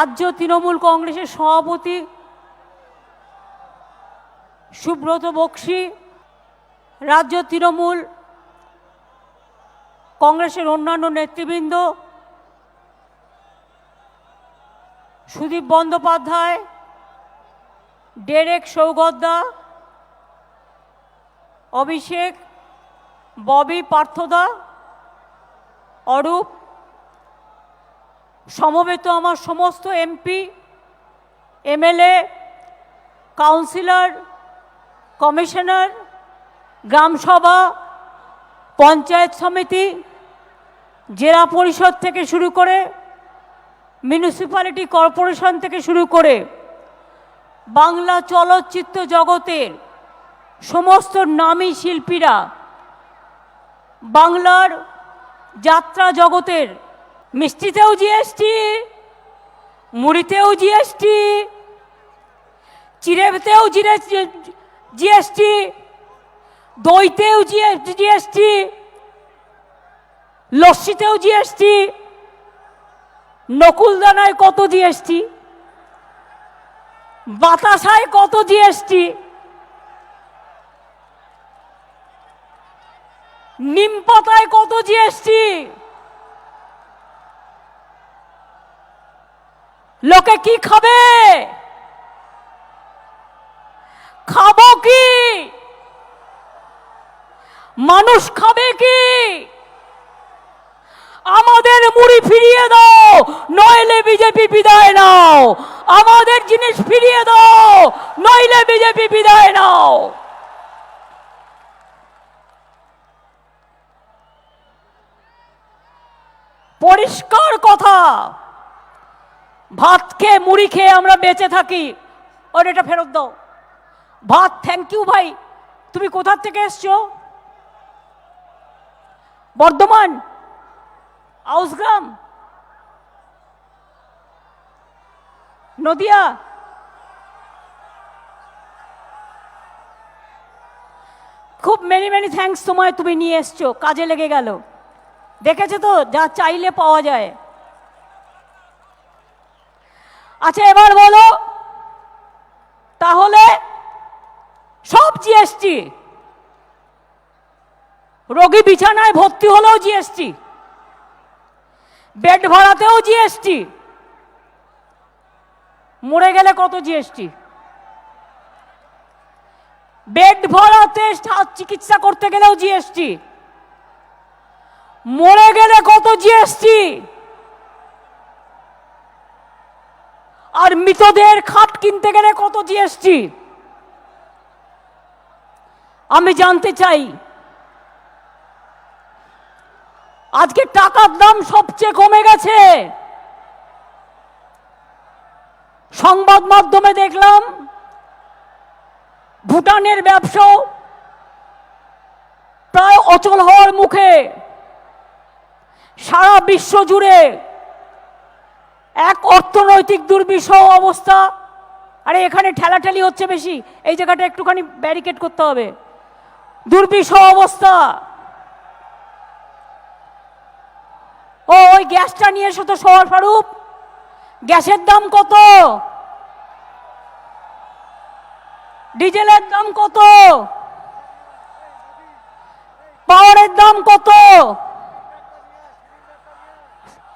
রাজ্য তৃণমূল কংগ্রেসের সভাপতি সুব্রত বক্সী, রাজ্য তৃণমূল কংগ্রেসের অন্যান্য নেতৃবৃন্দ, সুদীপ বন্দ্যোপাধ্যায়, ডেরেক সৌগতদা, অভিষেক, ববি, পার্থদা, অরূপ, সমবেত আমার সমস্ত এমপি, এমএলএ, কাউন্সিলর, কমিশনার, গ্রামসভা, পঞ্চায়েত সমিতি, জেলা পরিষদ থেকে শুরু করে মিউনিসিপ্যালিটি কর্পোরেশন থেকে শুরু করে বাংলা চলচ্চিত্র জগতের সমস্ত নামী শিল্পীরা, বাংলার যাত্রা জগতের মিষ্টিতেও জিএসটি, মুড়িতেও জিএসটি, চিড়েতেও জিএসটি, দইতেও জিএসটি, লস্যিতেও জিএসটি, নকুলদানায় কত জিএসটি, বাতাসায় কত জিএসটি, নিম পাতায় কত জিএসটি, লোকে কি খাবে, খাবো কি, মানুষ খাবে কি? আমাদের মুড়ি ফিরিয়ে দাও, নইলে বিজেপি বিদায় নাও। আমাদের জিনিস ফিরিয়ে দাও, নইলে বিজেপি বিদায় নাও। পরিষ্কার কথা, ভাত খেয়ে মুড়ি খেয়ে আমরা বেঁচে থাকি। ওর এটা ফেরত দাও। ভাত, থ্যাংক ইউ ভাই। তুমি কোথা থেকে এসছো? বর্ধমান, আউসগ্রাম, নদিয়া। খুব মেনি মেনি থ্যাঙ্কস তোমায়, তুমি নিয়ে এসছো, কাজে লেগে গেল। দেখেছো তো, যা চাইলে পাওয়া যায়। আচ্ছা, এবার বলো তাহলে সব জিএসটি, রোগী বিছানায় ভর্তি হলেও জিএসটি, বেড ভাড়াতেও জিএসটি, মরে গেলে কত জিএসটি, বেড ভাড়াতে চিকিৎসা করতে গেলেও জিএসটি, মরে গেলে কত জিএসটি, আর মৃতদের খাট কিনতে গেলে কত জিএসটি। আমি জানতে চাই, আজকে টাকার দাম সবচেয়ে কমে গেছে। সংবাদ মাধ্যমে দেখলাম ভুটানের ব্যবসাও প্রায় অচল হওয়ার মুখে। সারা বিশ্ব জুড়ে এক অর্থনৈতিক দুর্বিষহ অবস্থা। আরে এখানে ঠেলাঠেলি হচ্ছে বেশি, এই জায়গাটা একটুখানি ব্যারিকেড করতে হবে। দুর্বিষহ অবস্থা। ওই গ্যাসটা নিয়ে এসো তো স্বরূপ। গ্যাসের দাম কত? ডিজেলের দাম কত? পাওয়ারের দাম কত?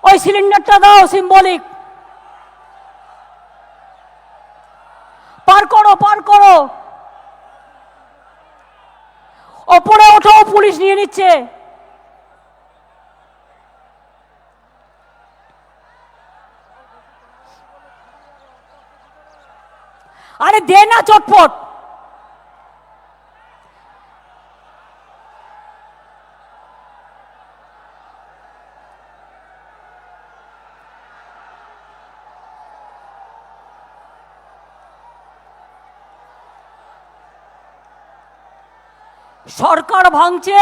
ওই সিলিন্ডারটা দাও, সিম্বলিক। পার করো, পার করো। ওপরে ওঠো, পুলিশ নিয়ে নিচ্ছে। আরে দে না চটপট। সরকার ভাঙছে,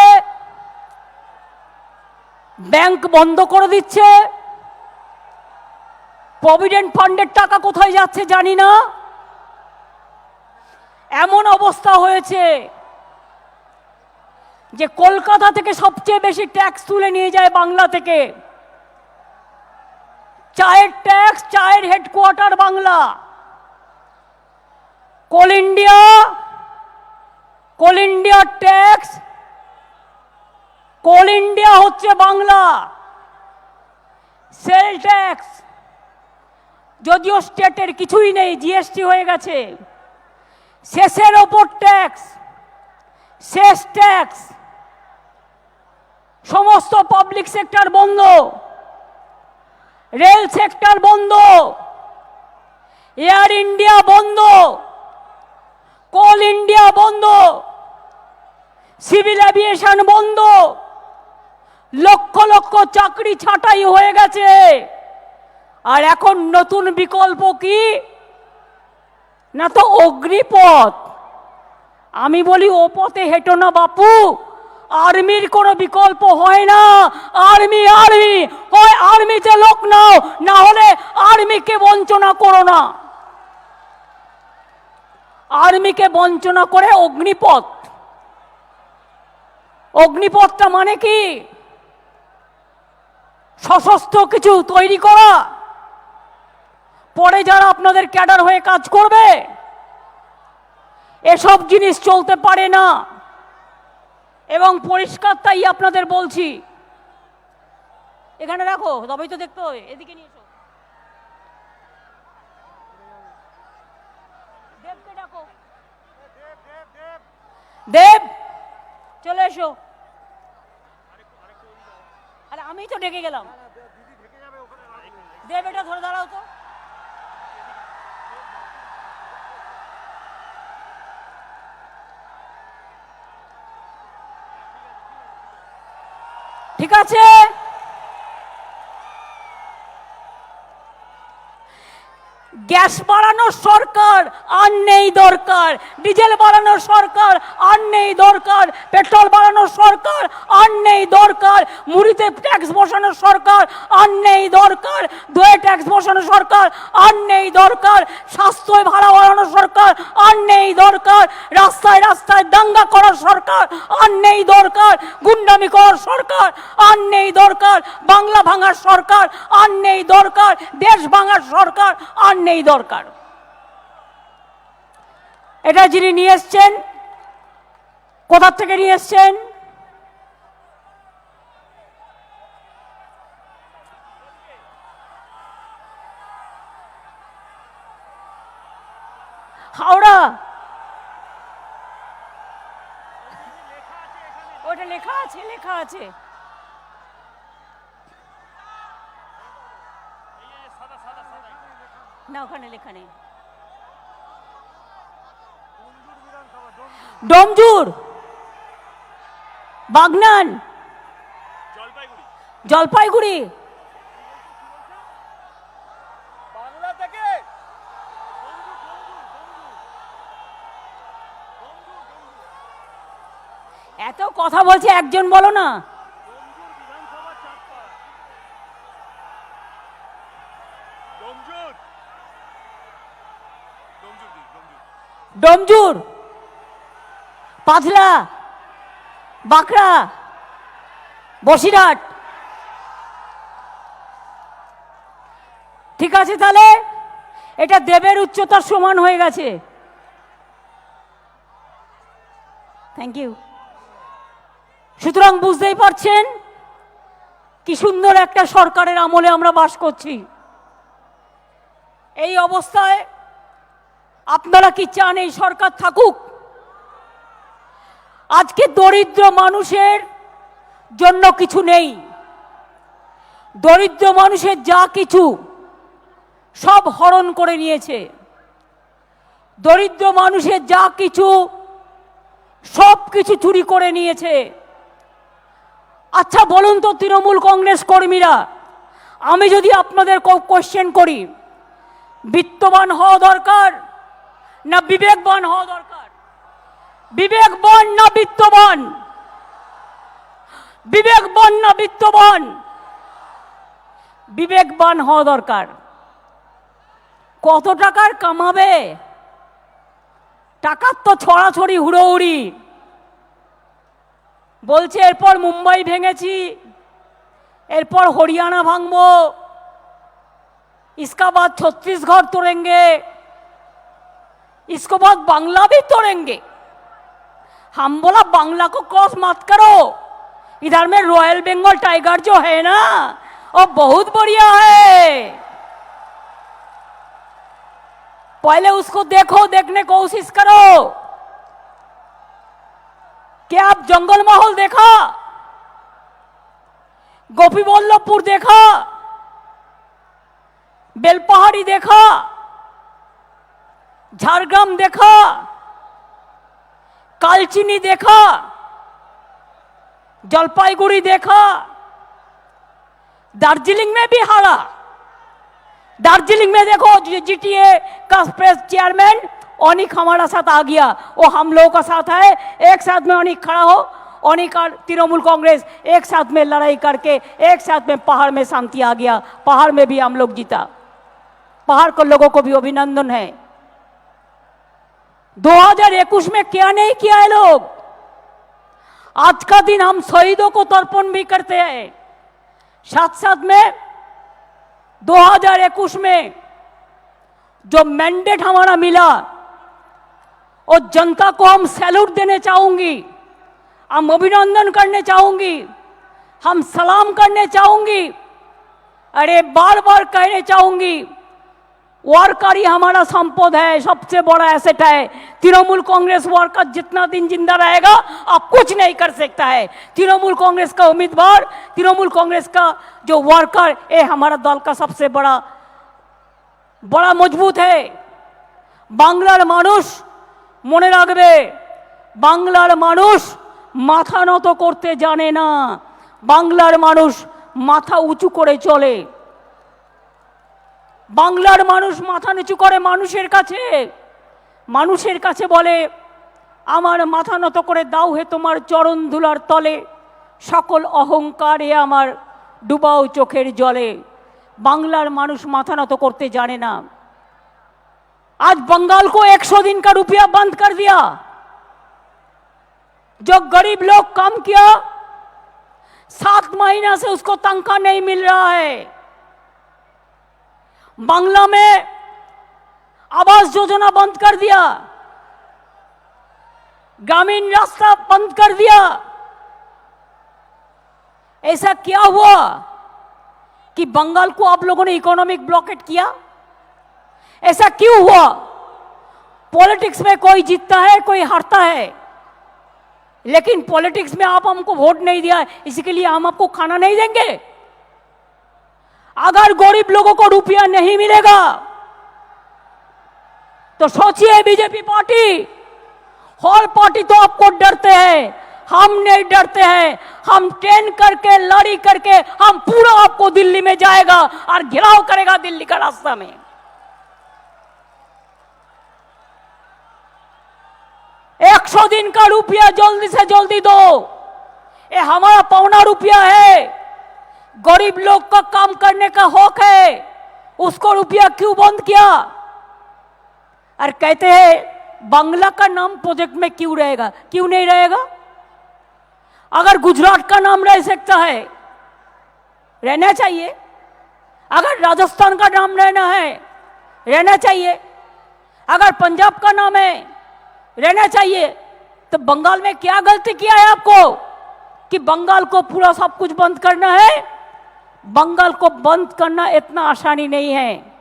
ব্যাংক বন্ধ করে দিচ্ছে, প্রভিডেন্ট ফান্ডের টাকা কোথায় যাচ্ছে জানি না। এমন অবস্থা হয়েছে যে কলকাতা থেকে সবচেয়ে বেশি ট্যাক্স তুলে নিয়ে যায় বাংলা থেকে। চায়ের ট্যাক্স, চায়ের হেডকোয়ার্টার বাংলা। কোল ইন্ডিয়া ট্যাক্স, কোল ইন্ডিয়া হচ্ছে বাংলা। সেল ট্যাক্স যদিও স্টেটের কিছুই নেই, জিএসটি হয়ে গেছে। শেষের ওপর ট্যাক্স, শেষ ট্যাক্স। সমস্ত পাবলিক সেক্টর বন্ধ, রেল সেক্টর বন্ধ, এয়ার ইন্ডিয়া বন্ধ, কোল ইন্ডিয়া বন্ধ, সিভিল এভিয়েশন বন্ধ, লক্ষ লক্ষ চাকরি ছাঁটাই হয়ে গেছে। আর এখন নতুন বিকল্প কি না, তো অগ্নিপথ। আমি বলি ও পথে হেঁটো না বাপু, আর্মির কোনো বিকল্প হয় না। আর্মি আর্মি হয়, আর্মিতে লোক নাও, না হলে আর্মিকে বঞ্চনা করো না। আর্মিকে বঞ্চনা করে অগ্নিপথ। অগ্নিপথটা মানে কি? সশস্ত্র কিছু তৈরি করা, পরে যারা আপনাদের ক্যাডার হয়ে কাজ করবে। এসব জিনিস চলতে পারে না, এবং পরিষ্কার তাই আপনাদের বলছি। এখানে রাখো, তবেই তো দেখতে হবে। এদিকে নিয়ে এসো, দেবকে ডাকো। দেব চলে এসো। আরে আমি তো ডেকে গেলাম। দেব এটা ধরে দাঁড়াও তো। ঠিক আছে, গ্যাস বাড়ানোর সরকার আর নেই দরকার, ডিজেল বাড়ানোর সরকার আর নেই দরকার, পেট্রোল বাড়ানোর সরকার আর নেই দরকার, মুড়িতে ট্যাক্স বসানোর সরকার আর নেই দরকার, দইয়ে ট্যাক্স বসানোর সরকার আর নেই দরকার, স্বাস্থ্য ভাড়া বাড়ানোর সরকার আর নেই দরকার, রাস্তায় রাস্তায় দাঙ্গা করার সরকার আর নেই দরকার, গুন্ডামি করার সরকার আর নেই দরকার, বাংলা ভাঙার সরকার আর নেই দরকার, দেশ ভাঙার সরকার আর নেই দরকার। এটা যিনি নিয়ে এসছেন, কোথা থেকে নিয়ে এসছেন? হাওড়া। ওটা লেখা আছে, লেখা আছে। না, ওখানে লেখা নেই। ডোমজুর, বাগনান, জলপাইগুড়ি। এত কথা বলছে, একজন বলো না। ডোমজুর, পাথলা, বাঁকড়া, বসিরহাট। ঠিক আছে, তাহলে এটা দেবের উচ্চতার সমান হয়ে গেছে। Thank you. সুতরাং বুঝতেই পারছেন কি সুন্দর একটা সরকারের আমলে আমরা বাস করছি। এই অবস্থায় আপনারা কি চান এই সরকার থাকুক? আজকে দরিদ্র মানুষের জন্য কিছু নেই। দরিদ্র মানুষের যা কিছু সব হরণ করে নিয়েছে। দরিদ্র মানুষের যা কিছু সব কিছু চুরি করে নিয়েছে। আচ্ছা বলুন তো তৃণমূল কংগ্রেস কর্মীরা, আমি যদি আপনাদের কোশ্চেন করি, বিত্তবান হওয়া দরকার না বিবেকবান হওয়া দরকার? বিবেকবান না বিত্তবান? বিবেকবান না বিত্তবান? বিবেকবান হওয়া দরকার। কত টাকার কামাবে? টাকার তো ছড়াছড়ি হুড়োহুড়ি। বলছে এরপর মুম্বাই ভেঙেছি, এরপর হরিয়ানা ভাঙবো, इसका बाद छत्तीसगढ़ तोड़ेंगे, इसके बाद बांग्ला भी तोड़ेंगे। हम बोला बांग्ला को क्रॉस मत करो, इधर में रॉयल बंगाल टाइगर जो है ना वो बहुत बढ़िया है, पहले उसको देखो, देखने को कोशिश करो। क्या आप जंगल माहौल देखा? गोपीवल्लभपुर देखा? बेलपहाड़ी देखा? झारग्राम देखा? कालचिनी देखा? जलपाईगुड़ी देखा? दार्जिलिंग में भी हारा। दार्जिलिंग में देखो जीटीए का प्रेस चेयरमैन ओनिक हमारा साथ आ गया, वो हम लोगों का साथ है। एक साथ में ओनिक खड़ा हो, ओनिक और तृणमूल कांग्रेस एक साथ में लड़ाई करके एक साथ में पहाड़ में शांति आ गया। पहाड़ में भी हम लोग जीता। पहाड़ के लोगों को भी अभिनंदन है। 2021 में क्या नहीं किया है लोग। आज का दिन हम शहीदों को तर्पण भी करते हैं। साथ साथ में 2021 में जो मैंडेट हमारा मिला और जनता को हम सैल्यूट देने चाहूंगी, हम अभिनंदन करने चाहूंगी, हम सलाम करने चाहूंगी। अरे बार बार कहने चाहूंगी, वर्कर ही हमारा संपद है, सबसे बड़ा एसेट है। तृणमूल कांग्रेस वर्कर जितना दिन जिंदा रहेगा आप कुछ नहीं कर सकता है। तृणमूल कांग्रेस का उम्मीदवार, तृणमूल कांग्रेस का जो वर्कर, ये हमारा दल का सबसे बड़ा मजबूत है। बांग्लार मानुष মনে রাখবে, বাংলার মানুষ মাথা নত করতে জানে না, বাংলার মানুষ মাথা উঁচু করে চলে। বাংলার মানুষ মাথা নিচু করে মানুষের কাছে, মানুষের কাছে বলে আমার মাথা নত করে দাও হে তোমার চরণ ধুলার তলে, সকল অহংকারে আমার ডুবাও চোখের জলে। বাংলার মানুষ মাথা নত করতে জানে না। आज बंगाल को 100 दिन का रुपया बंद कर दिया। जो गरीब लोग काम किया 7 महीना से उसको तनख्वाह नहीं मिल रहा है। बांग्ला में आवास योजना बंद कर दिया, ग्रामीण रास्ता बंद कर दिया। ऐसा क्या हुआ कि बंगाल को आप लोगों ने इकोनॉमिक ब्लॉकेट किया? ऐसा क्यों हुआ? पॉलिटिक्स में कोई जीतता है, कोई हारता है, लेकिन पॉलिटिक्स में आप हमको वोट नहीं दिया, इसके लिए हम आपको खाना नहीं देंगे। अगर गरीब लोगों को रुपया नहीं मिलेगा तो सोचिए, बीजेपी पार्टी, हर पार्टी तो आपको डरते हैं, हम नहीं डरते हैं। हम ट्रेन करके, लड़ी करके हम पूरा आपको दिल्ली में जाएगा और घेराव करेगा दिल्ली का रास्ता में। 100 दिन का रुपया जल्दी से जल्दी दो, ये हमारा पौना रुपया है। गरीब लोग का काम करने का हक है, उसको रुपया क्यों बंद किया? और कहते हैं बांग्ला का नाम प्रोजेक्ट में क्यों रहेगा? क्यों नहीं रहेगा? अगर गुजरात का नाम रह सकता है, रहना चाहिए। अगर राजस्थान का नाम रहना है, रहना चाहिए। अगर पंजाब का नाम है, रहना चाहिए। तो बंगाल में क्या गलती किया है आपको कि बंगाल को पूरा सब कुछ बंद करना है? बंगाल को बंद करना इतना आसानी नहीं है।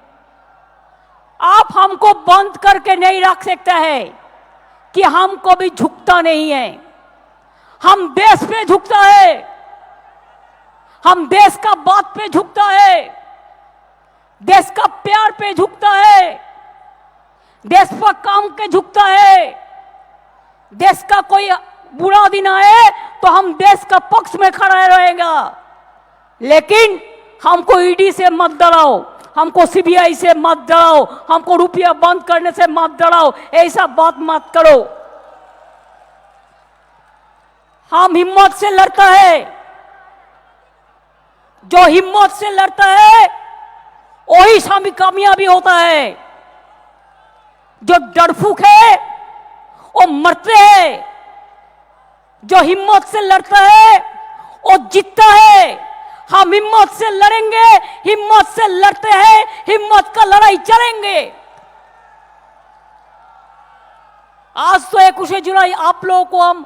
आप हमको बंद करके नहीं रख सकता है कि हम कभी झुकता नहीं है। हम देश पे झुकता है, हम देश का बात पे झुकता है, देश का प्यार पे झुकता है, देश पर काम के झुकता है। देश का कोई बुरा दिन आए तो हम देश का पक्ष में खड़ा रहेगा। लेकिन हमको ईडी से मत डराओ, हमको सीबीआई से मत डराओ, हमको रुपया बंद करने से मत डराओ, ऐसा बात मत करो। हम हिम्मत से लड़ता है, जो हिम्मत से लड़ता है वही सामी कामयाबी होता है। जो डरफूक है वो मरते हैं, जो हिम्मत से लड़ता है वो जीतता है। हम हिम्मत से लड़ेंगे, हिम्मत से लड़ते हैं, हिम्मत का लड़ाई चलेंगे। आज तो 21 जुलाई आप लोगों को हम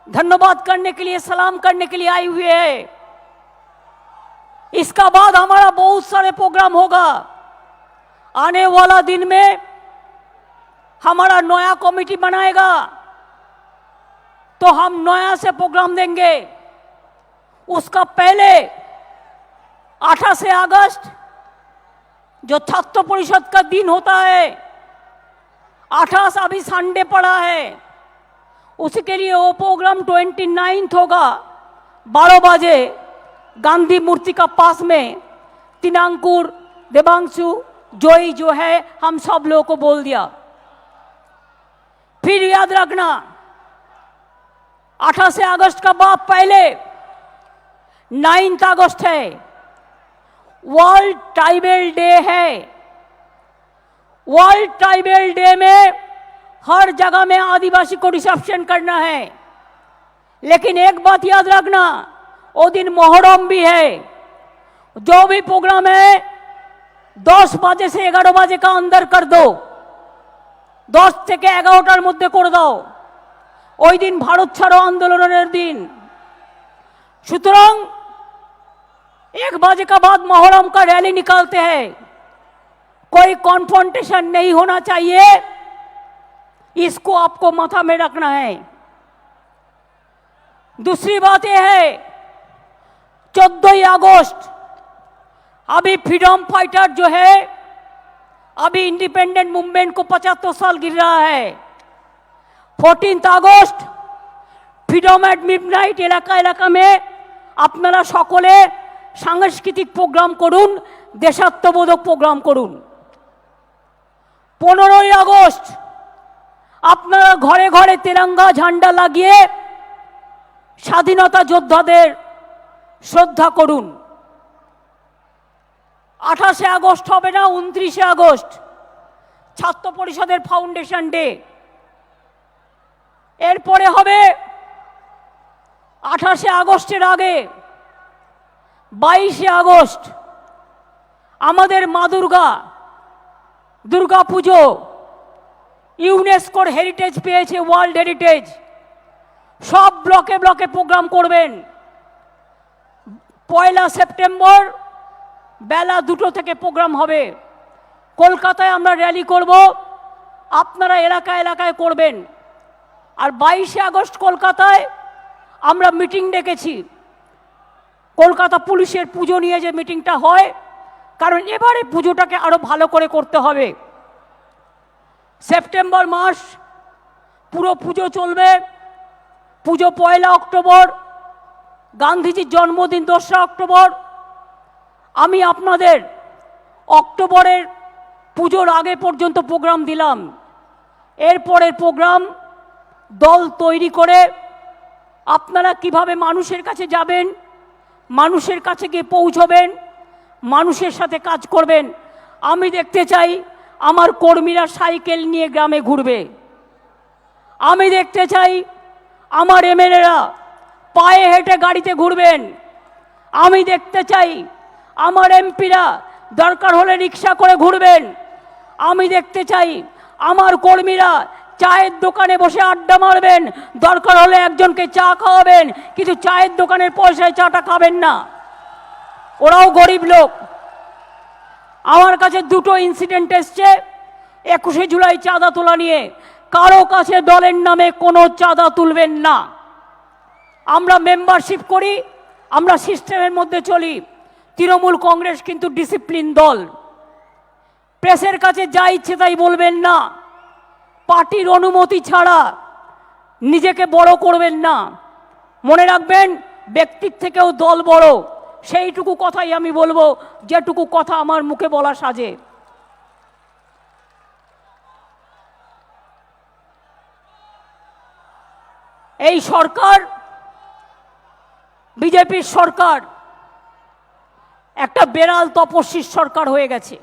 धन्यवाद करने के लिए, सलाम करने के लिए आए हुए हैं। इसका बाद हमारा बहुत सारे प्रोग्राम होगा। आने वाला दिन में हमारा नया कमेटी बनाएगा तो हम नया से प्रोग्राम देंगे। उसका पहले 28 अगस्त जो छात्र परिषद का दिन होता है, 28 अभी संडे पड़ा है, उसके लिए वो प्रोग्राम 29 होगा 12 बजे गांधी मूर्ति का पास में। तिनांकुर, देवांशु, जोई जो है हम सब लोगों को बोल दिया। फिर याद रखना 28 अगस्त का बाद पहले 9 अगस्त है, वर्ल्ड ट्राइबल डे है। वर्ल्ड ट्राइबल डे में हर जगह में आदिवासी को रिसेप्शन करना है। लेकिन एक बात याद रखना, वो दिन मोहर्रम भी है। जो भी प्रोग्राम है 10 बजे से 11 बजे का अंदर कर दो, 10 থেকে 11টার মধ্যে করে দাও। ওই দিন ভারত ছাড়ো আন্দোলনের दिन। সুতরাং 1 बजे का बाद मोहर्रम का रैली निकालते हैं। कोई कॉन्फ्रंटेशन नहीं होना चाहिए, इसको आपको माथा में रखना है। दूसरी बात यह है 14 अगस्त अभी फ्रीडम फाइटर जो है, अभी इंडिपेंडेंट मूवमेंट को 75 साल गिर रहा है। 14 अगस्त फ्रीडम एट मिडनाइट এলাকা এলাকা में আপনারা সকলে সাংস্কৃতিক প্রোগ্রাম করুন, দেশাত্মবোধক প্রোগ্রাম করুন। 15 আগস্ট আপনারা ঘরে ঘরে তিরঙ্গা ঝান্ডা লাগিয়ে স্বাধীনতা যোদ্ধাদের শ্রদ্ধা করুন। 28 আগস্ট হবে না, 29 আগস্ট ছাত্র পরিষদের ফাউন্ডেশন ডে। এরপরে হবে 28 আগস্টের আগে 22 আগস্ট আমাদের মা দুর্গা পুজো ইউনেস্কোর হেরিটেজ পেয়েছে, ওয়ার্ল্ড হেরিটেজ। সব ব্লকে ব্লকে প্রোগ্রাম করবেন। 1 সেপ্টেম্বর বেলা 2টো থেকে প্রোগ্রাম হবে। কলকাতায় আমরা র্যালি করব, আপনারা এলাকা এলাকায় করবেন। আর 22 আগস্ট কলকাতায় আমরা মিটিং ডেকেছি। কলকাতা পুলিশের পুজো নিয়ে যে মিটিংটা হয়, কারণ এবারে পুজোটাকে আরো ভালো করে করতে হবে। সেপ্টেম্বর মাস পুরো পুজো চলবে। পুজো 1 অক্টোবর, গান্ধীজির জন্মদিন 2 অক্টোবর। আমি আপনাদের অক্টোবরের পুজোর আগে পর্যন্ত প্রোগ্রাম দিলাম। এরপরের প্রোগ্রাম দল তৈরি করে আপনারা কিভাবে মানুষের কাছে যাবেন, মানুষের কাছে গিয়ে পৌঁছবেন, মানুষের সাথে কাজ করবেন। আমি দেখতে চাই আমার কর্মীরা সাইকেল নিয়ে গ্রামে ঘুরবে। আমি দেখতে চাই আমার এমএলএরা পায়ে হেঁটে গাড়িতে ঘুরবেন। আমি দেখতে চাই আমার এমপিরা দরকার হলে রিক্সা করে ঘুরবেন। আমি দেখতে চাই আমার কর্মীরা চায়ের দোকানে বসে আড্ডা মারবেন, দরকার হলে একজনকে চা খাওয়াবেন, কিন্তু চায়ের দোকানের পয়সায় চাটা খাবেন না। ওরাও গরিব লোক। আমার কাছে 2টো ইনসিডেন্ট এসছে 21 জুলাই চাঁদা তোলা নিয়ে। কারো কাছে দলের নামে কোনো চাঁদা তুলবেন না। আমরা মেম্বারশিপ করি, আমরা সিস্টেমের মধ্যে চলি। তৃণমূল কংগ্রেস কিন্তু ডিসিপ্লিন দল। প্রেসের কাছে যা ইচ্ছে তাই বলবেন না। পার্টির অনুমতি ছাড়া নিজেকে বড় করবেন না। মনে রাখবেন, ব্যক্তির থেকেও দল বড়। সেইটুকু কথাই আমি বলবো, যেটুকু কথা আমার মুখে বলা সাজে। এই সরকার, বিজেপির সরকার, একটা বেড়াল তপস্বীর সরকার হয়ে গেছে।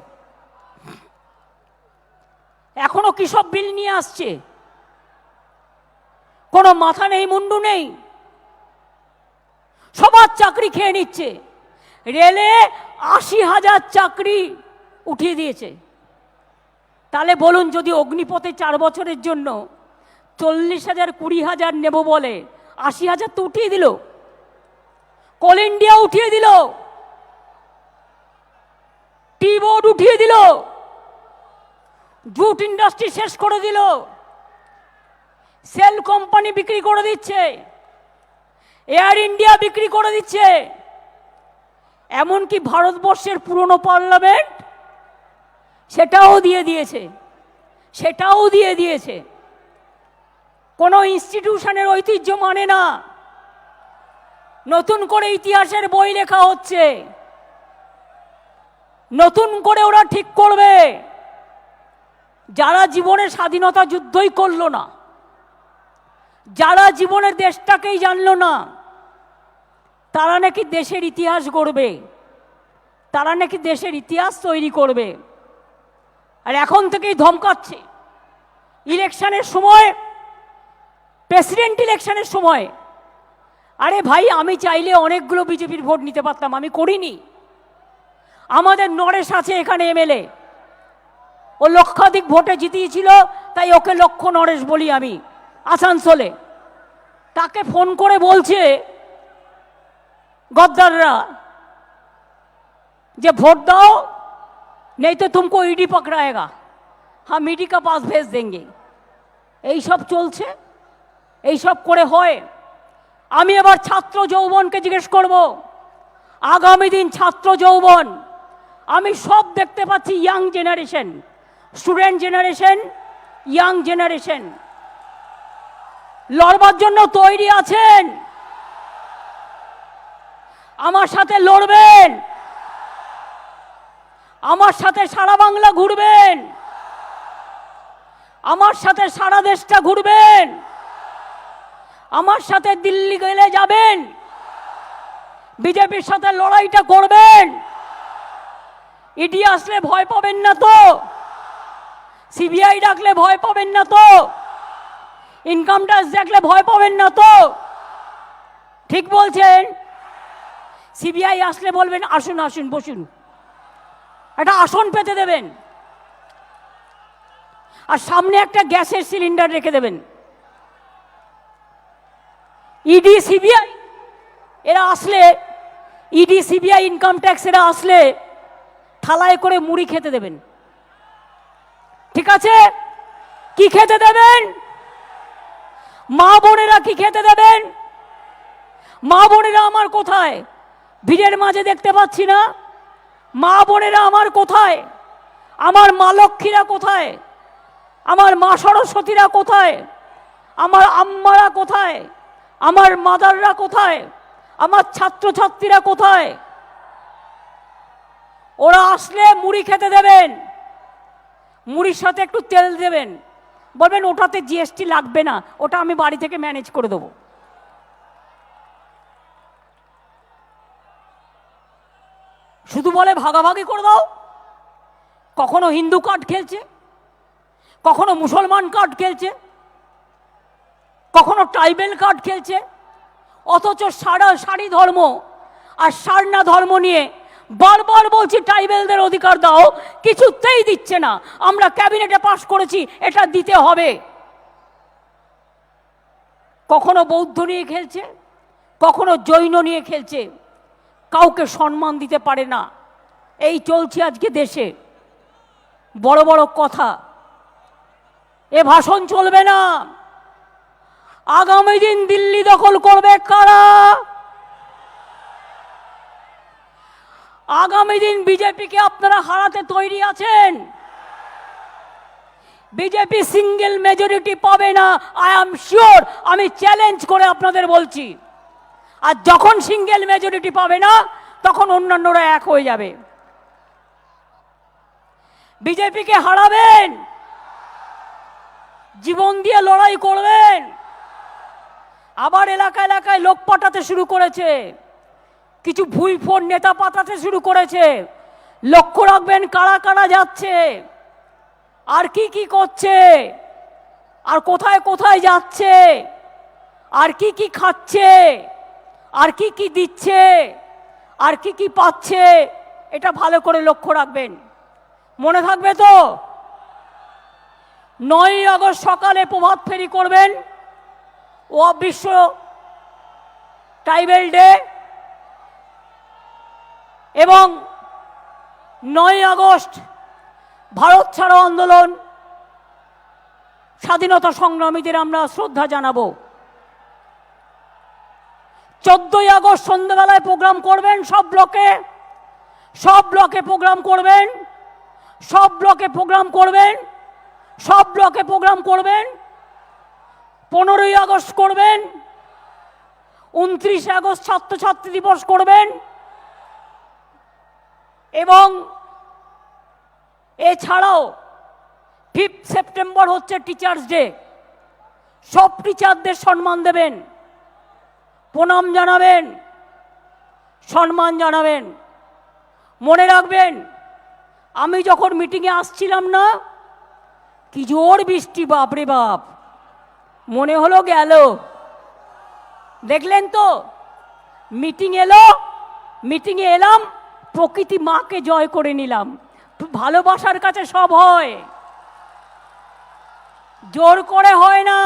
এখনো কি সব বিল নিয়ে আসছে? কোনো মাথা নেই, মুন্ডু নেই। সবার চাকরি খেয়ে নিচ্ছে। রেলে ৮০,০০০ চাকরি উঠিয়ে দিয়েছে। তাহলে বলুন, যদি অগ্নিপথে 4 বছরের জন্য 40,000 20,000 নেব বলে ৮০,০০০ তো উঠিয়ে দিল। কোল ইন্ডিয়া উঠিয়ে দিল, টি বোর্ড উঠিয়ে দিল, জুট ইন্ডাস্ট্রি শেষ করে দিল, সেল কোম্পানি বিক্রি করে দিচ্ছে, এয়ার ইন্ডিয়া বিক্রি করে দিচ্ছে, এমনকি ভারতবর্ষের পুরনো পার্লামেন্ট সেটাও দিয়ে দিয়েছে। কোনো ইনস্টিটিউশনের ঐতিহ্য মানে না, নতুন করে ইতিহাসের বই লেখা হচ্ছে, নতুন করে ওরা ঠিক করবে যারা জীবনে স্বাধীনতা যুদ্ধই করলো না, যারা জীবনের দেশটাকেই জানলো না, তারা নাকি দেশের ইতিহাস গড়বে, তারা নাকি দেশের ইতিহাস তৈরি করবে। আর এখন থেকেই ধমকাচ্ছে। ইলেকশনের সময়, প্রেসিডেন্ট ইলেকশনের সময়, আরে ভাই, আমি চাইলে অনেকগুলো বিজেপির ভোট নিতে পারতাম, আমি করিনি। আমাদের নরেশ আছে এখানে এমএলএ, ও লক্ষাধিক ভোটে জিতিয়েছিল, তাই ওকে লক্ষ নরেশ বলি আমি। আসানসোলে তাকে ফোন করে বলছে गद्दाररा যে ভোট দাও, नहीं तो तुमको ईडी पकड़ाएगा, हम ईडी का पास भेज देंगे। এই সব চলছে, এই সব করে হয়। আমি এবার ছাত্র যৌবনকে জিজ্ঞেস করব, আগামী দিন ছাত্র যৌবন আমি সব দেখতে পাচ্ছি, young generation, student generation, young generation লড়বার জন্য তৈরি আছেন। আমার সাথে লড়বেন, আমার সাথে সারা বাংলা ঘুরবেন, আমার সাথে সারা দেশটা ঘুরবেন, আমার সাথে দিল্লি গেলে যাবেন, বিজেপির সাথে লড়াইটা করবেন। ইডি আসলে ভয় পাবেন না তো, সিবিআই ডাকলে ভয় পাবেন না তো, ইনকাম ট্যাক্স দেখলে ভয় পাবেন না তো? ঠিক বলছেন। সিবিআই আসলে বলবেন আসুন আসুন বসুন, একটা আসন পেতে দেবেন, আর সামনে একটা গ্যাসের সিলিন্ডার রেখে দেবেন। ইডি সিবিআই এরা আসলে, ইডি সিবিআই ইনকাম ট্যাক্স এরা আসলে থালায় করে মুড়ি খেতে দেবেন। ঠিক আছে? কি খেতে দেবেন? মা বোনেরা কি খেতে দেবেন? মা বোনেরা আমার কোথায়? ভিড়ের মাঝে দেখতে পাচ্ছি না। মা বোনেরা আমার কোথায়? আমার মা লক্ষ্মীরা কোথায়? আমার মা সরস্বতীরা কোথায়? আমার আম্মারা কোথায়? আমার মাদাররা কোথায়? আমার ছাত্রছাত্রীরা কোথায়? ওরা আসলে মুড়ি খেতে দেবেন, মুড়ির সাথে একটু তেল দেবেন, বলবেন ওটাতে জিএসটি লাগবে না, ওটা আমি বাড়ি থেকে ম্যানেজ করে দেবো। শুধু বলে ভাগাভাগি করে দাও। কখনো হিন্দু কার্ড খেলছে, কখনো মুসলমান কার্ড খেলছে, কখনো ট্রাইবেল কার্ড খেলছে, অথচ সারি ধর্ম আর সারনা ধর্ম নিয়ে বারবার বলছি ট্রাইবেলদের অধিকার দাও, কিছুতেই দিচ্ছে না। আমরা ক্যাবিনেটে পাশ করেছি, এটা দিতে হবে। কখনো বৌদ্ধ নিয়ে খেলছে, কখনো জৈন নিয়ে খেলছে, কাউকে সম্মান দিতে পারে না। এই চলছে আজকে দেশে। বড় বড় কথা, এ ভাষণ চলবে না। আগামী দিন দিল্লি দখল করবে কারা? আগামী দিন বিজেপিকে আপনারা হারাতে তৈরি আছেন। বিজেপি সিঙ্গেল মেজরিটি পাবে না, আই এম শিওর। আমি চ্যালেঞ্জ করে আপনাদের বলছি। আর যখন সিঙ্গেল মেজরিটি পাবে না, তখন অন্যান্যরা এক হয়ে যাবে। বিজেপিকে হারাবেন, জীবন দিয়ে লড়াই করবেন। আবার এলাকা এলাকায় লোক পাঠাতে শুরু করেছে, কিছু ভুইফোর নেতা পাঠাতে শুরু করেছে। লক্ষ্য রাখবেন কারা কারা যাচ্ছে, আর কি কি করছে, আর কোথায় কোথায় যাচ্ছে, আর কি কি খাচ্ছে, আর কি কি দিচ্ছে, আর কি কি পাচ্ছে এটা ভালো করে লক্ষ্য রাখবেন। মনে থাকবে তো? 9ই আগস্ট সকালে প্রভাত ফেরি করবেন, ও বিশ্ব ট্রাইবেল ডে, এবং 9ই আগস্ট ভারত ছাড়ো আন্দোলন, স্বাধীনতা সংগ্রামীদের আমরা শ্রদ্ধা জানাবো। 14ই আগস্ট সন্ধ্যাবেলায় প্রোগ্রাম করবেন সব ব্লকে, সব ব্লকে প্রোগ্রাম করবেন, সব ব্লকে প্রোগ্রাম করবেন, সব ব্লকে প্রোগ্রাম করবেন। 15ই আগস্ট করবেন, 29 আগস্ট ছাত্রছাত্রী দিবস করবেন, এবং এছাড়াও 5 সেপ্টেম্বর হচ্ছে টিচার্স ডে। সব টিচারদের সম্মান দেবেন, প্রণাম জানাবেন, সম্মান জানাবেন। মনে রাখবেন, আমি যখন মিটিংয়ে আসছিলাম না, কি জোর বৃষ্টি, বাপরে বাপ, মনে হলো গেল। দেখলেন তো, মিটিং এলো, মিটিংয়ে এলাম, প্রকৃতি মাকে জয় করে নিলাম। ভালোবাসার কাছে সব হয়, জোর করে হয় না,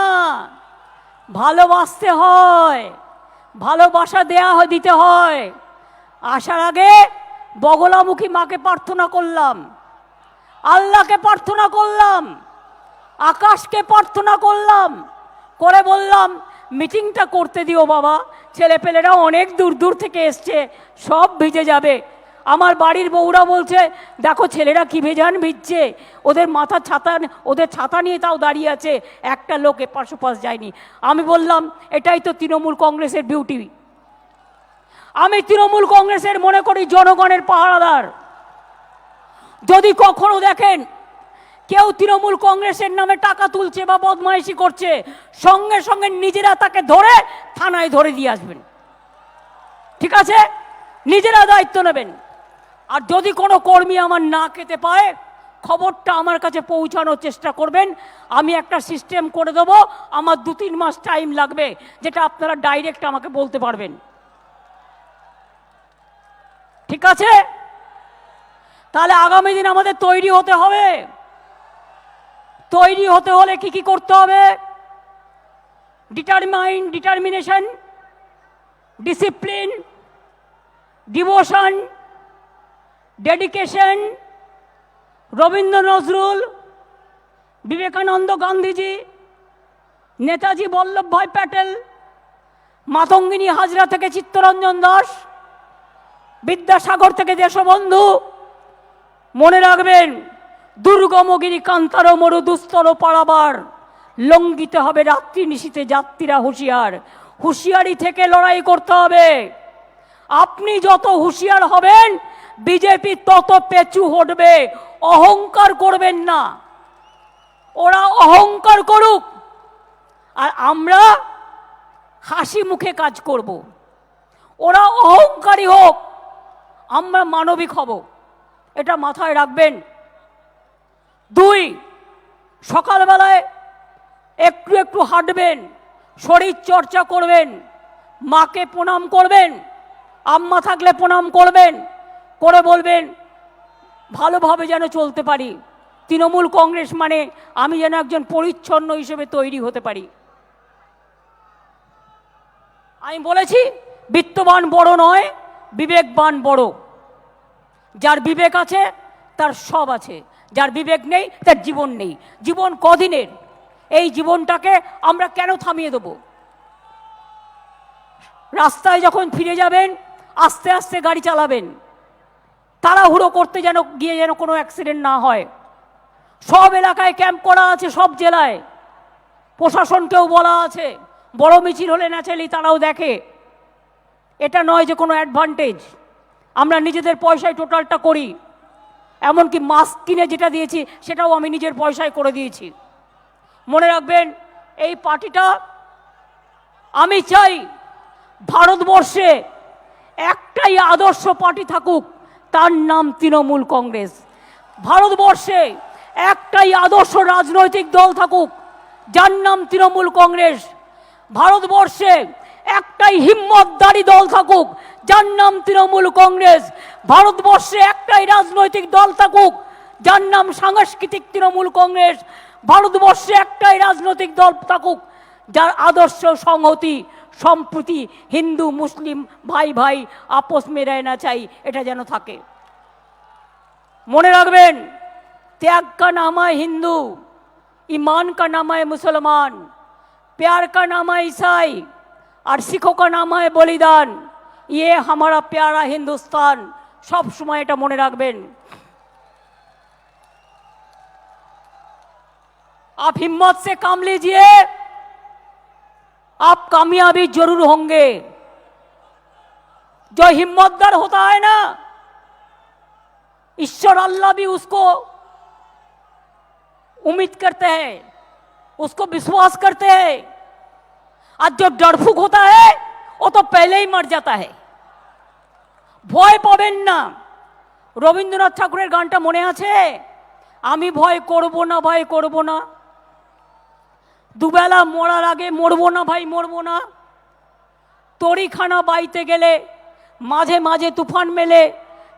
ভালোবাসতে হয়, ভালোবাসা দিতে হয়। আসার আগে বগলামুখী মাকে প্রার্থনা করলাম, আল্লাহকে প্রার্থনা করলাম, আকাশকে প্রার্থনা করলাম, করে বললাম মিটিংটা করতে দিও বাবা, ছেলেপেলেরা অনেক দূর দূর থেকে এসছে, সব ভিজে যাবে। আমার বাড়ির বউরা বলছে, দেখো ছেলেরা কি ভিজছে, ওদের মাথার ছাতা, ওদের ছাতা নিয়ে তাও দাঁড়িয়ে আছে, একটা লোক এপাশ ওপাশ যায়নি। আমি বললাম এটাই তো তৃণমূল কংগ্রেসের বিউটি। আমি তৃণমূল কংগ্রেসের মনে করি জনগণের পাহারাদার। যদি কখনো দেখেন কেউ তৃণমূল কংগ্রেসের নামে টাকা তুলছে বা বদমাইশি করছে, সঙ্গে সঙ্গে নিজেরা তাকে ধরে থানায় ধরে দিয়ে আসবেন, ঠিক আছে? নিজেরা দায়িত্ব নেবেন। আর যদি কোনো কর্মী আমার না খেতে পায়, খবরটা আমার কাছে পৌঁছানোর চেষ্টা করবেন। আমি একটা সিস্টেম করে দেবো, আমার 2-3 মাস টাইম লাগবে, যেটা আপনারা ডাইরেক্ট আমাকে বলতে পারবেন, ঠিক আছে? তাহলে আগামী দিন আমাদের তৈরি হতে হবে। তৈরি হতে হলে কি কি করতে হবে? Determination, discipline, devotion, dedication. Rabindra Nazrul, Vivekananda, Gandhiji, Netaji Vallabhbhai Patel, Matangini Hazra থেকে চিত্তরঞ্জন দাস, বিদ্যাসাগর থেকে দেশবন্ধু। মনে রাখবেন, দুর্গমগিরি কান্তার মরু দুস্তর পারাবার, লঙ্ঘিতে হবে রাত্রি নিশীতে যাত্রীরা হুঁশিয়ার। হুঁশিয়ারি থেকে লড়াই করতে হবে। আপনি যত হুঁশিয়ার হবেন, বিজেপি তত পেছু হটবে। অহংকার করবেন না, ওরা অহংকার করুক, আর আমরা হাসি মুখে কাজ করব। ওরা অহংকারী হোক, আমরা মানবিক হব, এটা মাথায় রাখবেন। 2, সকালবেলায় একটু একটু হাঁটবেন, শরীর চর্চা করবেন, মাকে প্রণাম করবেন, আম্মা থাকলে প্রণাম করবেন, করে বলবেন ভালোভাবে যেন চলতে পারি। তৃণমূল কংগ্রেস মানে আমি যেন একজন পরিচ্ছন্ন হিসেবে তৈরি হতে পারি। আমি বলেছি, বিত্তবান বড় নয়, বিবেকবান বড়। যার বিবেক আছে তার সব আছে, যার বিবেক নেই তার জীবন নেই। জীবন কদিনের, এই জীবনটাকে আমরা কেন থামিয়ে দেব? রাস্তায় যখন ফিরে যাবেন, আস্তে আস্তে গাড়ি চালাবেন, তাড়াহুড়ো করতে গিয়ে যেন কোনো অ্যাক্সিডেন্ট না হয়। সব এলাকায় ক্যাম্প করা আছে, সব জেলায় প্রশাসনকেও বলা আছে, বড় মিছিল হলে ন্যাচারালি তারাও দেখে। এটা নয় যে কোনো অ্যাডভান্টেজ, আমরা নিজেদের পয়সায় টোটালটা করি। এমনকি মাস্ক কিনে যেটা দিয়েছি সেটাও আমি নিজের পয়সায় করে দিয়েছি। মনে রাখবেন, এই পার্টিটা, আমি চাই ভারতবর্ষে একটাই আদর্শ পার্টি থাকুক, তার নাম তৃণমূল কংগ্রেস। ভারতবর্ষে একটাই আদর্শ রাজনৈতিক দল থাকুক, যার নাম তৃণমূল কংগ্রেস। ভারতবর্ষে একটাই হিম্মতদারী দল থাকুক, যার নাম তৃণমূল কংগ্রেস। ভারতবর্ষে একটাই রাজনৈতিক দল থাকুক, যার নাম সাংস্কৃতিক তৃণমূল কংগ্রেস। ভারতবর্ষে একটাই রাজনৈতিক দল থাকুক, যার আদর্শ সংহতি, সম্প্রীতি, হিন্দু মুসলিম ভাই ভাই আপোষ মে রহনা চাই, এটা যেন থাকে। মনে রাখবেন, त्याग का नाम है हिंदू, ईमान का नाम है मुसलमान, प्यार का नाम है ईसाई और सिखों का नाम है बलिदान। ये हमारा प्यारा हिंदुस्तान। सब समय এটা মনে রাখবেন। आप हिम्मत से काम लीजिए, आप कामयाबी जरूर होंगे। जो हिम्मतदार होता है ना, ईश्वर अल्लाह भी उसको उम्मीद करते हैं, उसको विश्वास करते हैं। और जो डरफुक होता है वो तो पहले ही मर जाता है। ভয় পাবেন না। রবীন্দ্রনাথ ঠাকুরের গানটা মনে আছে? আমি ভয় করব না, ভয় করব না, দুবেলা মরার আগে মরবো না ভাই, মরবো না। তরিখানা বাইতে গেলে মাঝে মাঝে তুফান মেলে,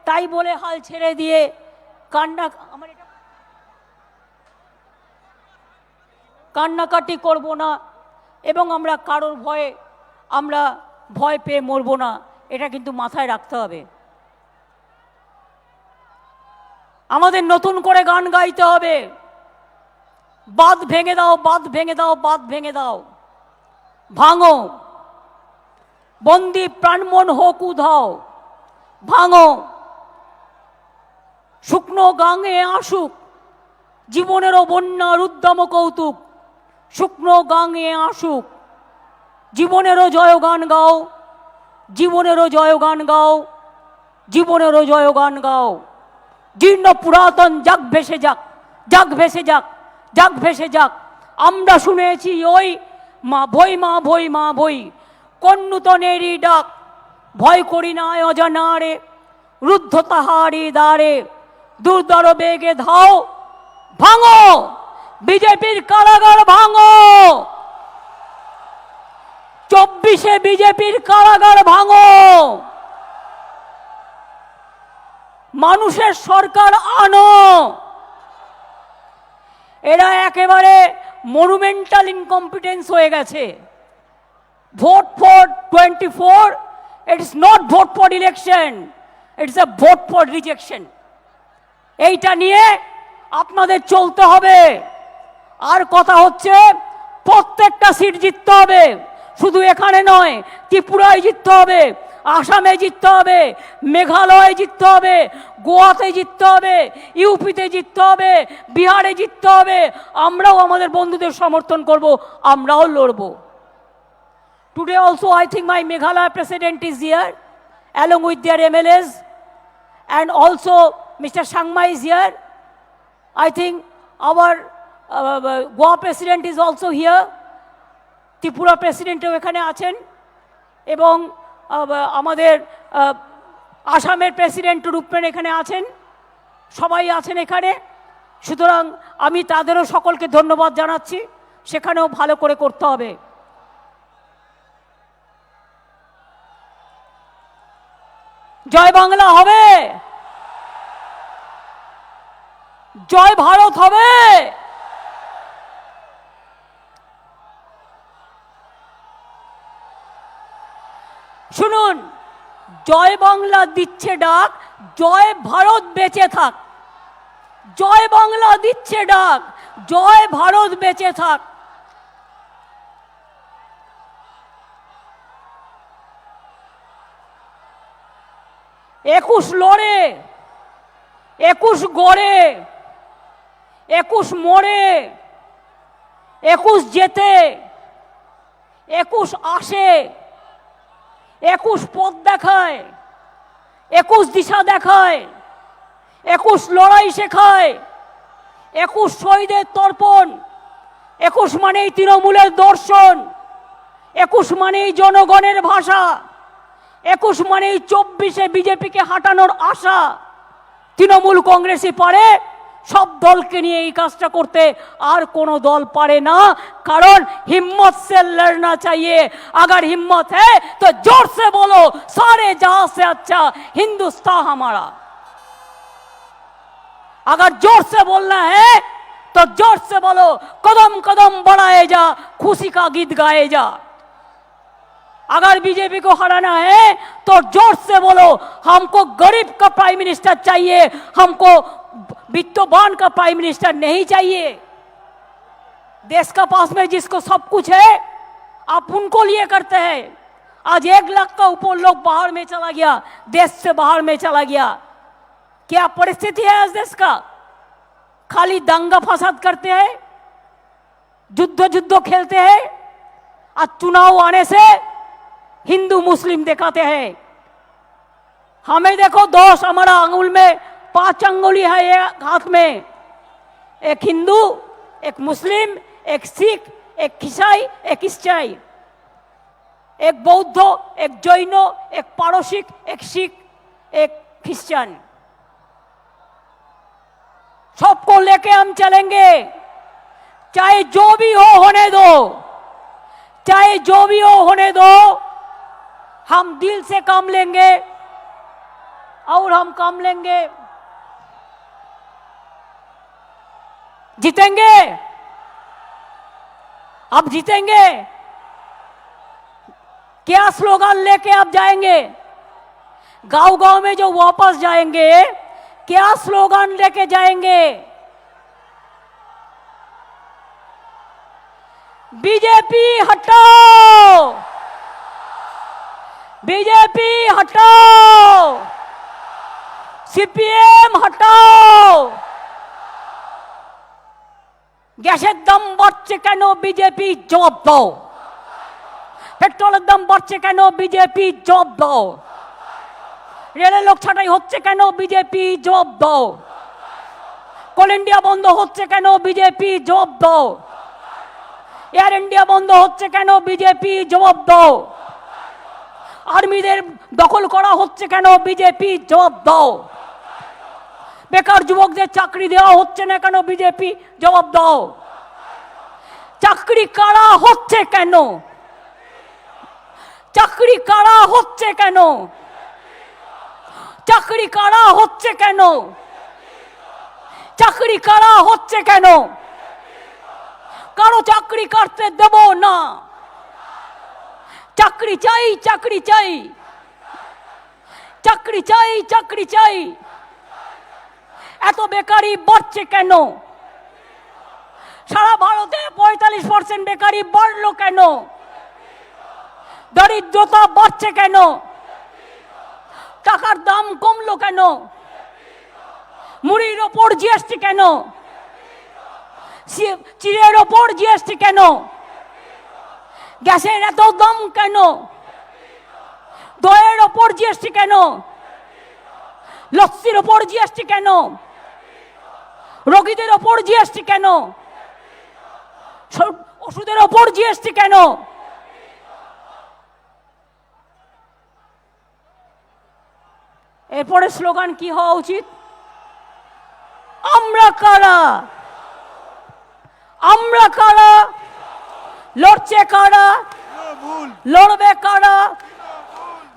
তাই বলে হাল ছেড়ে দিয়ে কান্নাকাটি করব না, এবং আমরা কারোর ভয়ে আমরা ভয় পেয়ে মরবো না, এটা কিন্তু মাথায় রাখতে হবে। আমাদের নতুন করে গান গাইতে হবে। বাঁধ ভেঙে দাও, বাঁধ ভেঙে দাও, বাঁধ ভেঙে দাও, ভাঙো, বন্দি প্রাণমন হোক উধাও, ভাঙো, শুকনো গাঙে আসুক জীবনেরও বন্যার উদ্দাম কৌতুক, শুকনো গাঙে আসুক জীবনেরও জয়গান গাও, জীবনেরও জয়গান গাও, জীবনেরও জয়গান গাও। জীর্ণ পুরাতন যাক ভেসে যাক, যাক ভেসে যাক, যাক ভেসে যাক। আমরা শুনেছি ওই মা ভই, মা ভই, মা ভই, কোন নূতনেরই ডাক, ভয় করি না অজানারে, রুদ্ধ তাহারি দ্বারে, দুর্দর বেগে ধাও, ভাঙো বিজেপির কারাগার, ভাঙো 24-এ বিজেপির কারাগার ভাঙো, মানুষের সরকার আনো। এরা একেবারে মনুমেন্টাল ইনকম্পিটেন্স হয়ে গেছে। Vote for 24, it is not vote for election, it's a vote for rejection. এইটা নিয়ে আপনাদের চলতে হবে। আর কথা হচ্ছে, প্রত্যেকটা সিট জিততে হবে, শুধু এখানে নয়, ত্রিপুরায় জিততে হবে, আসামে জিততে হবে, মেঘালয়ে জিততে হবে, গোয়াতে জিততে হবে, ইউপিতে জিততে হবে, বিহারে জিততে হবে। আমরাও আমাদের বন্ধুদের সমর্থন করব, আমরাও লড়ব। Today also I think my Meghalaya president is here along with their MLAs, and also Mr. Sangma is here. I think our Goa president is also here. Tripura প্রেসিডেন্টও এখানে আছেন, এবং আমাদের আসামের প্রেসিডেন্ট রূপমেন এখানে আছেন, সবাই আছেন এখানে। সুতরাং আমি তাদেরও সকলকে ধন্যবাদ জানাচ্ছি। সেখানেও ভালো করে করতে হবে। জয় বাংলা হবে, জয় ভারত হবে। শুনুন, জয় বাংলা দিচ্ছে ডাক, জয় ভারত বেঁচে থাক। জয় বাংলা দিচ্ছে ডাক, জয় ভারত বেঁচে থাক। একুশ লড়ে, 21 গড়ে, 21 মোড়ে, 21 জেতে, 21 আসে, 21 পথ দেখায়, 21 দিশা দেখায়, 21 লড়াই শেখায়, 21 শহীদের তর্পণ, 21 মানেই তৃণমূলের দর্শন, 21 মানেই জনগণের ভাষা, 21 মানেই 24-এ বিজেপিকে হাঁটানোর আশা। তৃণমূল কংগ্রেসই পারে, সব দলকে নিয়ে এই কাজটা করতে আর কোনো দল পারে না, কারণ हिम्मत से लड़ना चाहिए। अगर हिम्मत है तो जोर से बोलो, सारे जहां से अच्छा हिंदुस्तान हमारा। अगर जोर से बोलना है तो जोर से बोलो, कदम कदम बढ़ाए जा, खुशी का गीत गाए जा। अगर बीजेपी को हराना है तो जोर से बोलो, हमको गरीब का प्राइम मिनिस्टर चाहिए, हमको वित्तवान का प्राइम मिनिस्टर नहीं चाहिए। देश का पास में जिसको सब कुछ है आप उनको लिए करते हैं। आज 1 लाख का ऊपर लोग बाहर में चला गया, देश से बाहर में चला गया। क्या परिस्थिति है आज देश का? खाली दंगा फसाद करते हैं, युद्ध खेलते हैं, आज चुनाव आने से हिंदू मुस्लिम दिखाते हैं। हमें देखो दोष, हमारा अंगुल में 5 अंगुली है, एक हाथ में, एक हिंदू, एक मुस्लिम, एक सिख, एक ईसाई, एक ईसाई, एक बौद्ध, एक जैन, एक पारसिक, एक सिख, एक क्रिश्चियन। सबको लेके हम चलेंगे, चाहे जो भी हो होने दो, चाहे जो भी हो होने दो। हम दिल से काम लेंगे और हम काम लेंगे, जीतेंगे। अब जीतेंगे। क्या स्लोगन लेके आप जाएंगे? गांव-गांव में जो वापस जाएंगे, क्या स्लोगन लेके जाएंगे? बीजेपी हटाओ, बीजेपी हटाओ, सीपीएम हटाओ। গ্যাসের দাম বাড়ছে কেন? বিজেপি জবাব দাও। পেট্রোলের দাম বাড়ছে কেন? বিজেপি জবাব দাও। রেলে লোক ছাঁটাই হচ্ছে কেন? বিজেপি জবাব দাও। কোল ইন্ডিয়া বন্ধ হচ্ছে কেন? বিজেপি জবাব দাও। এয়ার ইন্ডিয়া বন্ধ হচ্ছে কেন? বিজেপি জবাব দাও। আর্মিদের দখল করা হচ্ছে কেন? বিজেপি জবাব দাও। বেকার যুবকদের চাকরি দেওয়া হচ্ছে না কেন? বিজেপি জবাব দাও। চাকরি কারা হচ্ছে কেন? চাকরি কারা হচ্ছে কেন? চাকরি কারা হচ্ছে কেন? চাকরি কারা হচ্ছে কেন? কারো চাকরি করতে দেব না। চাকরি চাই, চাকরি চাই, চাকরি চাই, চাকরি চাই। এত বেকারি বাড়ছে কেন? সারা ভারতে 45% বেকারি বাড়লো কেন? দরিদ্রতা বাড়ছে কেন? টাকার দাম কমলো কেন? মুড়ির ওপর জিএসটি কেন? চিড়ের ওপর জিএসটি কেন? গ্যাসের এত দাম কেন? দইয়ের ওপর জিএসটি কেন? লস্যির ওপর জিএসটি কেন? রোগীদের ওপর জিএসটি কেন? ওষুধের ওপর জিএসটি কেন? এরপরে স্লোগান কি হওয়া উচিত? আমরা কারা, আমরা কারা, লড়ছে কারা, লড়বে কারা,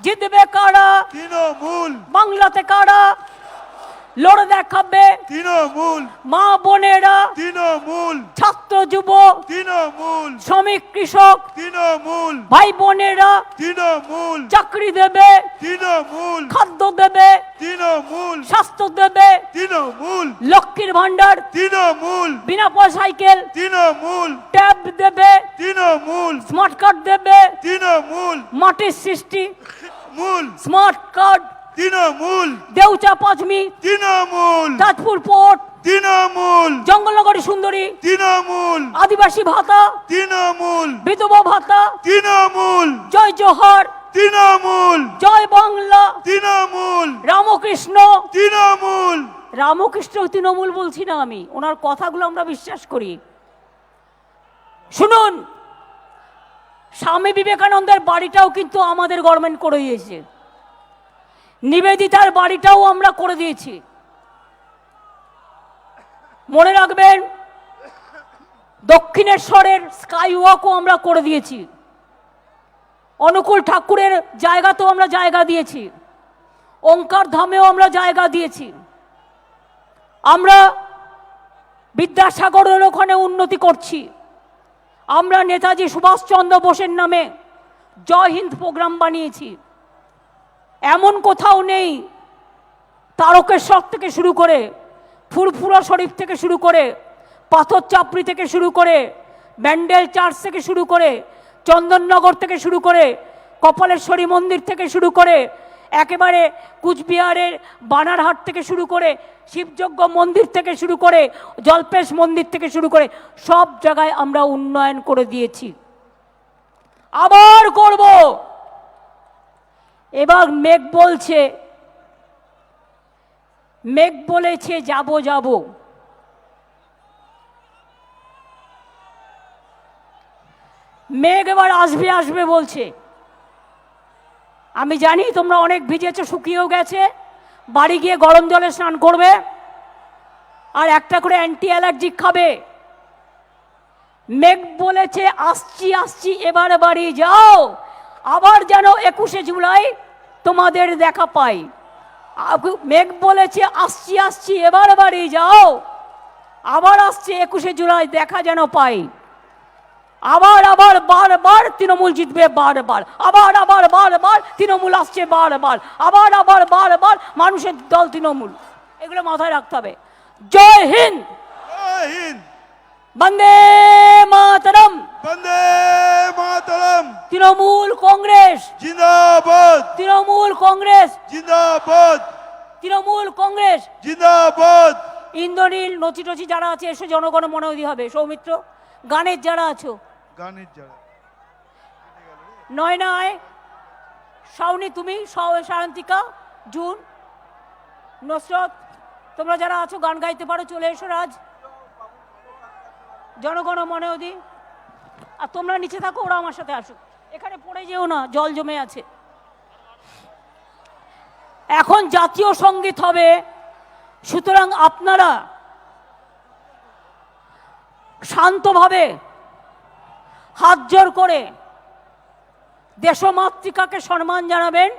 জিতবে কারা, তৃণমূল। বাংলাতে কারা লড়ে দেখাবে? তৃণমূল। মা বোনেরা তৃণমূল, ছাত্র যুব তৃণমূল, শ্রমিক কৃষক তৃণমূল, ভাই বোনেরা তৃণমূল, চাকরি দেবে তৃণমূল, খাদ্য দেবে তৃণমূল, স্বাস্থ্য দেবে তৃণমূল, লক্ষ্মীর ভান্ডার তৃণমূল, বিনা সাইকেল তৃণমূল, ট্যাব দেবে তৃণমূল, স্মার্ট কার্ড দেবে তৃণমূল, মাটির সৃষ্টি মূল, smart card Trinamool, Deucha Panchami Trinamool, Tajpur port Trinamool, জঙ্গলনগরী সুন্দরী তৃণমূল, আদিবাসী ভাতা তৃণমূল, বিধবা ভাতা তৃণমূল, জয় জোহার তৃণমূল, জয় বাংলা তৃণমূল, রামকৃষ্ণ তৃণমূল। রামকৃষ্ণ তৃণমূল বলছি না আমি, ওনার কথাগুলো আমরা বিশ্বাস করি। শুনুন, স্বামী বিবেকানন্দের বাড়িটাও কিন্তু আমাদের গভর্নমেন্ট করে দিয়েছে, নিবেদিতার বাড়িটাও আমরা করে দিয়েছি। মনে রাখবেন, দক্ষিণেশ্বরের স্কাই ওয়াকও আমরা করে দিয়েছি, অনুকূল ঠাকুরের জায়গাতেও আমরা জায়গা দিয়েছি, ওঙ্কার ধামেও আমরা জায়গা দিয়েছি। আমরা বিদ্যাসাগরের ওখানে উন্নতি করছি। আমরা নেতাজি সুভাষচন্দ্র বোসের নামে জয় হিন্দ প্রোগ্রাম বানিয়েছি। এমন কোথাও নেই, তারকেশ্বর থেকে শুরু করে, ফুরফুরা শরীফ থেকে শুরু করে, পাথর চাপড়ি থেকে শুরু করে, ব্যান্ডেল চার্চ থেকে শুরু করে, চন্দননগর থেকে শুরু করে, কপালেশ্বরী মন্দির থেকে শুরু করে, একেবারে কুচবিহারের বানারহাট থেকে শুরু করে, শিবযজ্ঞ মন্দির থেকে শুরু করে, জল্পেশ মন্দির থেকে শুরু করে সব জায়গায় আমরা উন্নয়ন করে দিয়েছি, আবার করব। এবার মেঘ বলছে, মেঘ বলেছে যাব যাব, মেঘ এবার আসবে আসবে বলছে। আমি জানি তোমরা অনেক ভিজেছো, শুকিয়েও গেছে, বাড়ি গিয়ে গরম জলে স্নান করবে আর একটা করে অ্যান্টি অ্যালার্জিক খাবে। মেঘ বলেছে আসছি আসছি, এবার বাড়ি যাও, আবার যেন 21শে জুলাই তোমাদের দেখা পাই। মেঘ বলেছে আসছি আসছি, এবার বাড়ি যাও, আবার আসছে 21শে জুলাই, দেখা যেন পাই। আবার আবার বারবার তৃণমূল জিতবে, বারবার আবার আবার বারবার তৃণমূল আসছে, বারবার আবার আবার বারবার মানুষের দল তৃণমূল। এগুলো মাথায় রাখতে হবে। জয় হিন্দ, জয় হিন্দ, বন্দে মাতরম, বন্দে মাতরম, তৃণমূল কংগ্রেস জিন্দাবাদ, তৃণমূল কংগ্রেস জিন্দাবাদ, তৃণমূল কংগ্রেস জিন্দাবাদ। ইন্দ্রনীল নচি টচি যারা আছে এসে জনগণ মনে অধি হবে। সৌমিত্র, গানের যারা আছো, গানের যারা, নয়নায়, শাওনি, তুমি, সায়ন্তিকা, জুন, নসরত, তোমরা যারা আছো গান গাইতে পারো চলে এসো। রাজ, জনগণ মনে অধি। আর তোমরা নিচে থাকো, ওরা আমার সাথে আসুক, এখানে পড়ে যেও না, জল জমে আছে। এখন জাতীয় সঙ্গীত হবে, সুতরাং আপনারা শান্তভাবে হাত জোর করে দেশমাতৃকাকে সম্মান জানাবেন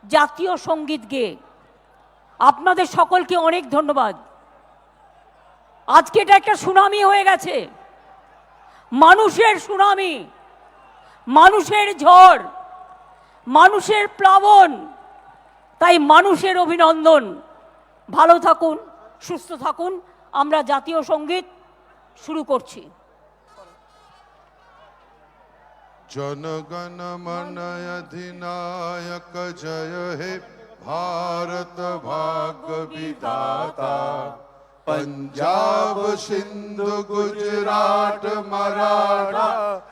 জাতীয় সঙ্গীত গেয়ে। আপনাদের সকলকে অনেক ধন্যবাদ। আজকে এটা একটা সুনামি হয়ে গেছে, মানুষের সুনামি, মানুষের ঝড়, মানুষের প্লাবন। তাই মানুষের অভিনন্দন। ভালো থাকুন, সুস্থ থাকুন। আমরা জাতীয় সঙ্গীত শুরু করছি। जनगण मन अधिनायक जय हे भारत भाग्य विधाता। पंजाब सिंधु गुजरात मराठा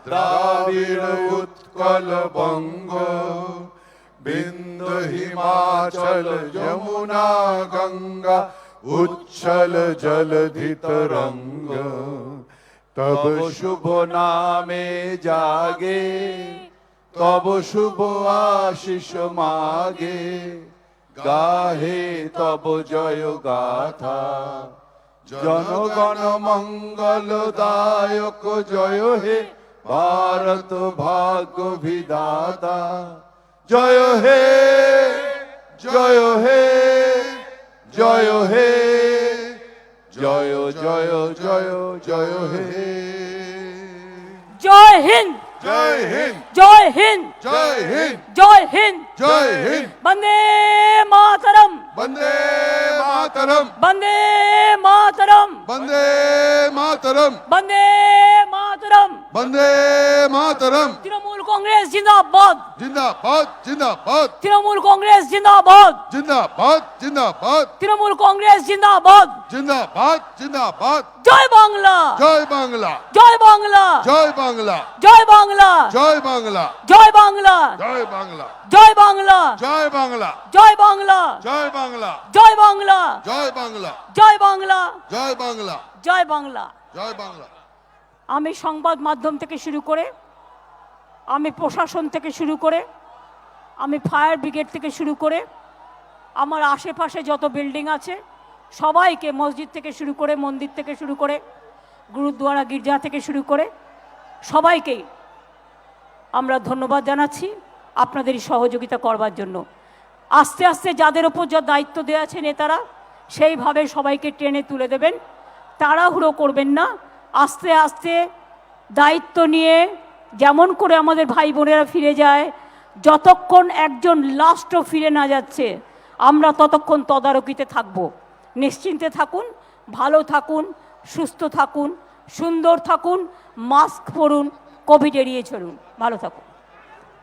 द्राविड़ उत्कल बंग बिंदु हिमाचल यमुना गंगा उच्छल जलधि तरंग। तब शुभ नामे जागे तब शुभ आशीष मागे गाहे तब जय गाथा। जनगण मंगल दायक जय हे भारत भाग्य विधाता। जय हे जय हे जय हे जय जय जय जय हे। जय हिंद, जय हिंद, जय हिंद, जय हिंद, जय हिंद, जय हिंद। वंदे मातरम, वंदे मातरम, वंदे मातरम, वंदे मातरम, वंदे मातरम। वंदे मातरम। तृणमूल कांग्रेस जिंदाबाद, जिंदाबाद जिंदाबाद, तृणमूल कांग्रेस जिंदाबाद, जिंदाबाद जिंदाबाद, तृणमूल कांग्रेस जिंदाबाद। जिंदाबाद जिंदाबाद। जय बांग्ला, जय बांग्ला, जय बांग्ला, जय बांग्ला, जय बांग्ला, जय बांग्ला, जय बांग्ला, जय बांग्ला, जय बांग्ला, जय बांग्ला, जय बांग्ला, जय बांग्ला, जय बांग्ला, जय बांग्ला, जय बांग्ला, जय बांग्ला, जय बांग्ला। जय बांग्ला। আমি সংবাদ মাধ্যম থেকে শুরু করে, আমি প্রশাসন থেকে শুরু করে, আমি ফায়ার ব্রিগেড থেকে শুরু করে, আমার আশেপাশে যত বিল্ডিং আছে সবাইকে, মসজিদ থেকে শুরু করে, মন্দির থেকে শুরু করে, গুরুদ্বারা গির্জা থেকে শুরু করে সবাইকেই আমরা ধন্যবাদ জানাচ্ছি আপনাদের এই সহযোগিতা করবার জন্য। আস্তে আস্তে যাদের ওপর যা দায়িত্ব দেওয়া আছে নেতারা, সেইভাবে সবাইকে টেনে তুলে দেবেন, তাড়াহুড়ো করবেন না। আস্তে আস্তে দায়িত্ব নিয়ে যেমন করে আমাদের ভাই বোনেরা ফিরে যায়, যতক্ষণ একজন লাস্টও ফিরে না যাচ্ছে আমরা ততক্ষণ তদারকিতে থাকব। নিশ্চিন্তে থাকুন, ভালো থাকুন, সুস্থ থাকুন, সুন্দর থাকুন, মাস্ক পরুন, কোভিড এড়িয়ে চলুন, ভালো থাকুন।